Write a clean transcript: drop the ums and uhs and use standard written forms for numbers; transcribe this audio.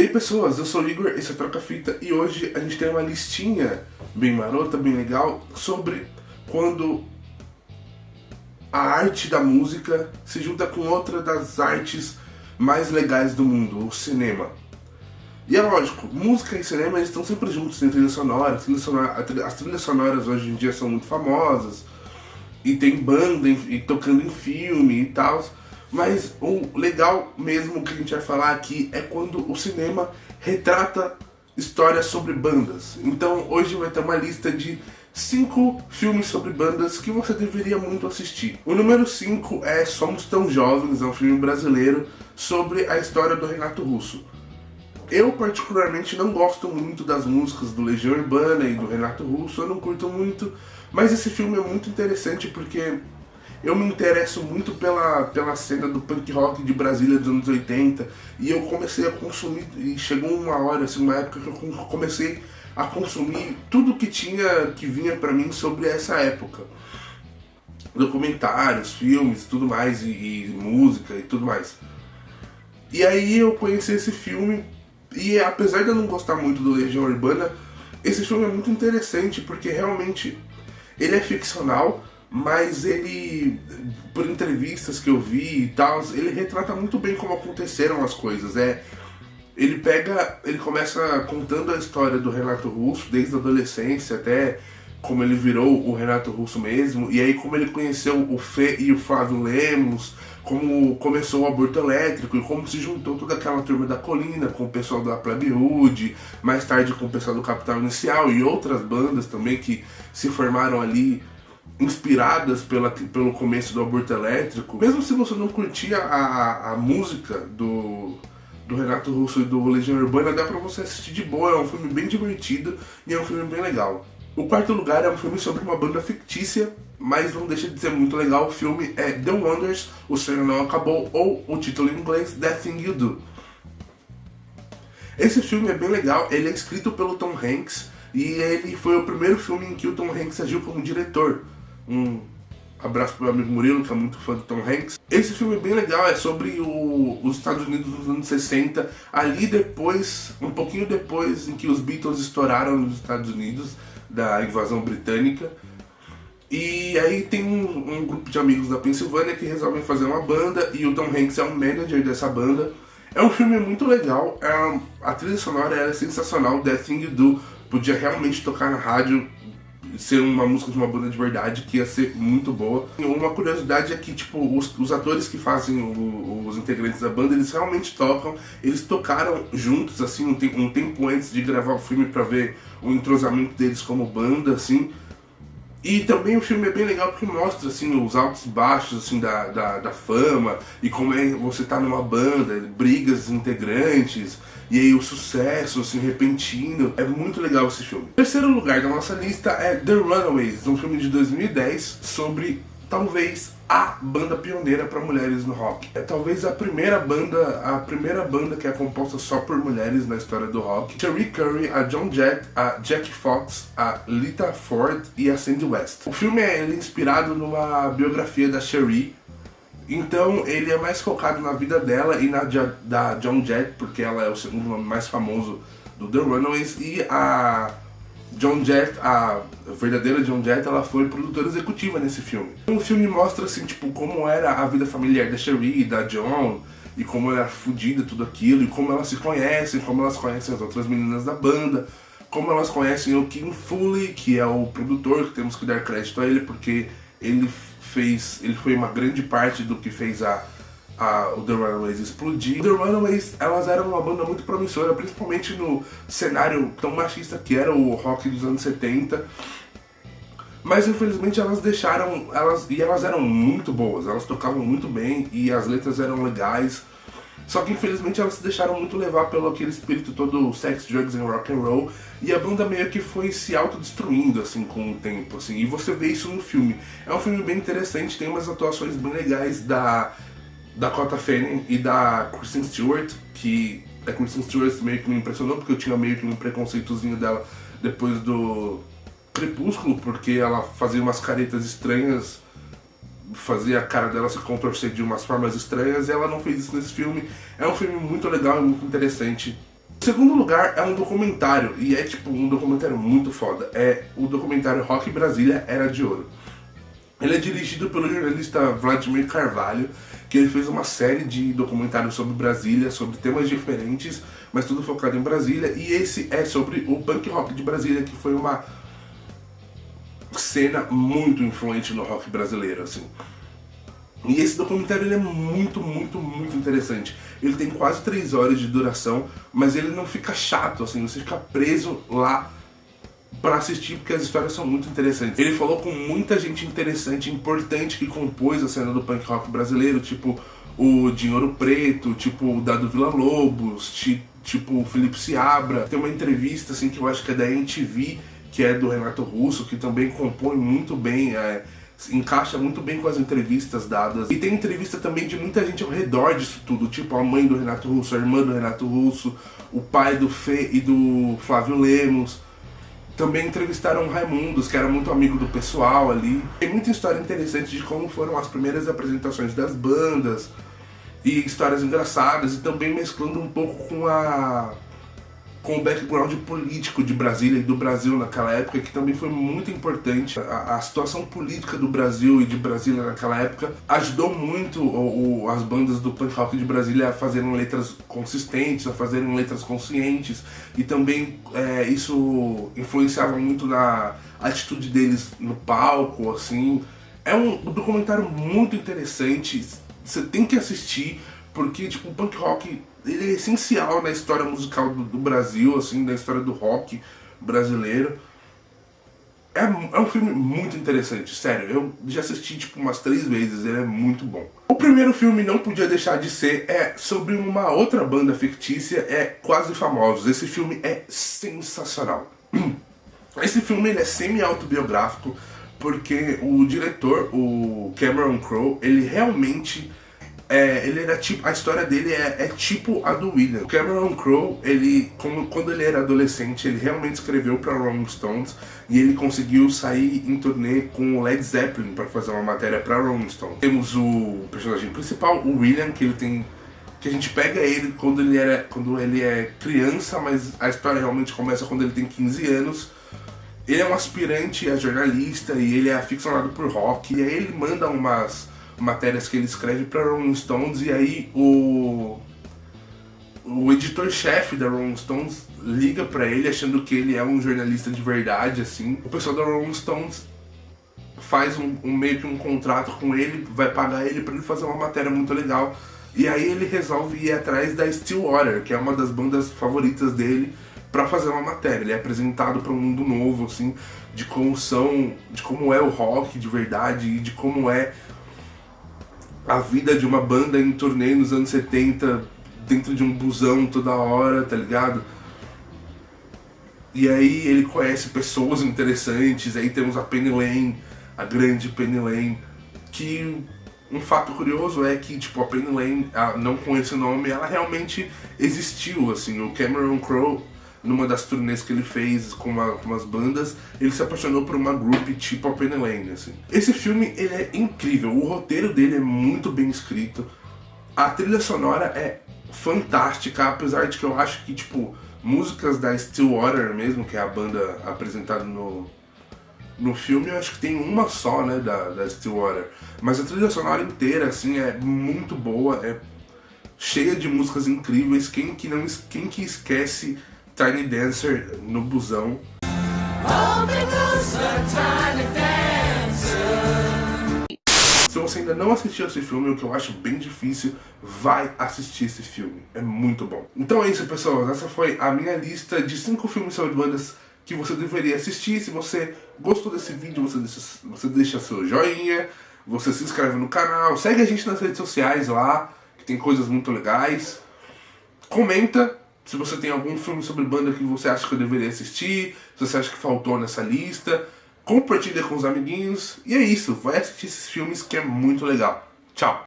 aí pessoas, eu sou o Igor, esse é o Troca Fita e hoje a gente tem uma listinha bem marota, bem legal sobre quando a arte da música se junta com outra das artes mais legais do mundo, o cinema. E é lógico, música e cinema eles estão sempre juntos, tem trilha sonora, as trilhas sonoras hoje em dia são muito famosas e tem banda e tocando em filme e tal. Mas o legal mesmo que a gente vai falar aqui é quando o cinema retrata histórias sobre bandas. Então hoje vai ter uma lista de 5 filmes sobre bandas que você deveria muito assistir. O número 5 é Somos Tão Jovens, é um filme brasileiro sobre a história do Renato Russo. Eu particularmente não gosto muito das músicas do Legião Urbana e do Renato Russo, eu não curto muito, mas esse filme é muito interessante porque eu me interesso muito pela cena do punk rock de Brasília dos anos 80 e eu comecei a consumir, e chegou uma hora, assim, uma época que eu comecei a consumir tudo que vinha pra mim sobre essa época. Documentários, filmes, tudo mais, e música e tudo mais. E aí eu conheci esse filme e apesar de eu não gostar muito do Legião Urbana, esse filme é muito interessante porque realmente ele é ficcional, mas ele, por entrevistas que eu vi e tal, ele retrata muito bem como aconteceram as coisas. Ele começa contando a história do Renato Russo, desde a adolescência até como ele virou o Renato Russo mesmo, e aí como ele conheceu o Fê e o Flávio Lemos, como começou o aborto elétrico e como se juntou toda aquela turma da Colina com o pessoal da Plebe Hood, mais tarde com o pessoal do Capital Inicial e outras bandas também que se formaram ali inspiradas pelo começo do aborto elétrico. Mesmo se você não curtia a música do Renato Russo e do Legião Urbana, dá pra você assistir de boa, é um filme bem divertido e é um filme bem legal. O quarto lugar é um filme sobre uma banda fictícia, mas não deixa de ser muito legal. O filme é The Wonders, O Sonho Não Acabou, ou o título em inglês, That Thing You Do. Esse filme é bem legal, ele é escrito pelo Tom Hanks e ele foi o primeiro filme em que o Tom Hanks agiu como diretor. Um abraço pro meu amigo Murilo, que é muito fã do Tom Hanks. Esse filme é bem legal, é sobre os Estados Unidos dos anos 60, ali depois, um pouquinho depois em que os Beatles estouraram nos Estados Unidos, da invasão britânica. E aí tem um grupo de amigos da Pensilvânia que resolvem fazer uma banda e o Tom Hanks é o manager dessa banda. É um filme muito legal, a trilha sonora é sensacional, That Thing You Do podia realmente tocar na rádio, ser uma música de uma banda de verdade, que ia ser muito boa. E uma curiosidade é que tipo, os atores que fazem os integrantes da banda, eles realmente tocam, eles tocaram juntos assim um tempo antes de gravar o filme pra ver o entrosamento deles como banda, assim. E também o filme é bem legal porque mostra assim, os altos e baixos assim, da fama e como é você tá numa banda, brigas integrantes e aí o sucesso assim, repentino. É muito legal esse filme. O terceiro lugar da nossa lista é The Runaways, um filme de 2010 sobre talvez a banda pioneira para mulheres no rock. É talvez a primeira banda que é composta só por mulheres na história do rock. Cherie Currie, a Joan Jett, a Jackie Fox, a Lita Ford e a Sandy West. O filme é inspirado numa biografia da Cherie, então ele é mais focado na vida dela e da Joan Jett, porque ela é o segundo nome mais famoso do The Runaways, e a Joan Jett, a verdadeira Joan Jett, ela foi produtora executiva nesse filme. O filme mostra assim, tipo, como era a vida familiar da Cherie e da Joan, e como ela era fodida, tudo aquilo, e como elas se conhecem, como elas conhecem as outras meninas da banda, como elas conhecem o Kim Fowley, que é o produtor, que temos que dar crédito a ele, porque ele foi uma grande parte do que fez o The Runaways explodir. The Runaways, elas eram uma banda muito promissora, principalmente no cenário tão machista que era o rock dos anos 70. Mas infelizmente elas eram muito boas, elas tocavam muito bem e as letras eram legais. Só que infelizmente elas se deixaram muito levar pelo aquele espírito todo sex, drugs and rock and roll, e a banda meio que foi se autodestruindo assim com o tempo, assim. E você vê isso no filme. É um filme bem interessante, tem umas atuações bem legais da Dakota Fanning e da Kristen Stewart, que a Kristen Stewart meio que me impressionou porque eu tinha meio que um preconceitozinho dela depois do Crepúsculo, porque ela fazia umas caretas estranhas, fazia a cara dela se contorcer de umas formas estranhas, e ela não fez isso nesse filme. É um filme muito legal e muito interessante. O segundo lugar é um documentário, e é tipo um documentário muito foda. É o documentário Rock Brasília Era de Ouro. Ele é dirigido pelo jornalista Vladimir Carvalho, que ele fez uma série de documentários sobre Brasília, sobre temas diferentes, mas tudo focado em Brasília, e esse é sobre o punk rock de Brasília, que foi uma cena muito influente no rock brasileiro, assim. E esse documentário ele é muito interessante. Ele tem quase 3 horas de duração, mas ele não fica chato, assim, você fica preso lá pra assistir, porque as histórias são muito interessantes. Ele falou com muita gente interessante, importante, que compôs a cena do punk rock brasileiro, tipo o Dinheiro Preto, tipo o Dado Villa-Lobos, tipo o Felipe Seabra. Tem uma entrevista assim que eu acho que é da MTV, que é do Renato Russo, que também compõe muito bem, encaixa muito bem com as entrevistas dadas. E tem entrevista também de muita gente ao redor disso tudo, tipo a mãe do Renato Russo, a irmã do Renato Russo, o pai do Fê e do Flávio Lemos. Também entrevistaram o Raimundos, que era muito amigo do pessoal ali. Tem muita história interessante de como foram as primeiras apresentações das bandas, e histórias engraçadas, e também mesclando um pouco com o background político de Brasília e do Brasil naquela época, que também foi muito importante. A situação política do Brasil e de Brasília naquela época ajudou muito as bandas do punk rock de Brasília a fazerem letras consistentes, a fazerem letras conscientes, e também isso influenciava muito na atitude deles no palco, assim. É um documentário muito interessante, você tem que assistir, porque tipo, o punk rock ele é essencial na história musical do Brasil, assim, na história do rock brasileiro. É um filme muito interessante, sério. Eu já assisti tipo umas 3 vezes, ele é muito bom. O primeiro filme não podia deixar de ser sobre uma outra banda fictícia, Quase Famosos. Esse filme é sensacional. Esse filme ele é semi-autobiográfico, porque o diretor, o Cameron Crowe, ele realmente... ele era tipo, a história dele é tipo a do William. O Cameron Crowe, quando ele era adolescente, ele realmente escreveu para Rolling Stones, e ele conseguiu sair em turnê com o Led Zeppelin para fazer uma matéria para Rolling Stones. Temos o personagem principal, o William, que a gente pega ele quando ele é criança, mas a história realmente começa quando ele tem 15 anos. Ele é um aspirante a jornalista e ele é aficionado por rock, e aí ele manda umas matérias que ele escreve para Rolling Stones, e aí o editor-chefe da Rolling Stones liga para ele achando que ele é um jornalista de verdade, assim. O pessoal da Rolling Stones faz meio que um contrato com ele, vai pagar ele para ele fazer uma matéria muito legal, e aí ele resolve ir atrás da Stillwater, que é uma das bandas favoritas dele, para fazer uma matéria. Ele é apresentado para um mundo novo, assim, de como é o rock de verdade, e de como é a vida de uma banda em turnê nos anos 70, dentro de um busão toda hora, tá ligado? E aí ele conhece pessoas interessantes, aí temos a Penny Lane, a grande Penny Lane, que um fato curioso é que tipo, a Penny Lane, não com esse nome, ela realmente existiu, assim. O Cameron Crowe, numa das turnês que ele fez com umas bandas, ele se apaixonou por uma group tipo a Penny Lane, assim. Esse filme, ele é incrível, o roteiro dele é muito bem escrito, a trilha sonora é fantástica, apesar de que eu acho que, tipo, músicas da Stillwater mesmo, que é a banda apresentada no filme, eu acho que tem uma só, né, da Stillwater, mas a trilha sonora inteira, assim, é muito boa, é cheia de músicas incríveis. Quem que esquece Tiny Dancer no busão? Se você ainda não assistiu esse filme, o que eu acho bem difícil, vai assistir esse filme. É muito bom. Então é isso, pessoal. Essa foi a minha lista de 5 filmes sobre bandas que você deveria assistir. Se você gostou desse vídeo, você deixa seu joinha, você se inscreve no canal, segue a gente nas redes sociais lá, que tem coisas muito legais. Comenta se você tem algum filme sobre banda que você acha que eu deveria assistir, se você acha que faltou nessa lista. Compartilha com os amiguinhos. E é isso, vai assistir esses filmes que é muito legal. Tchau!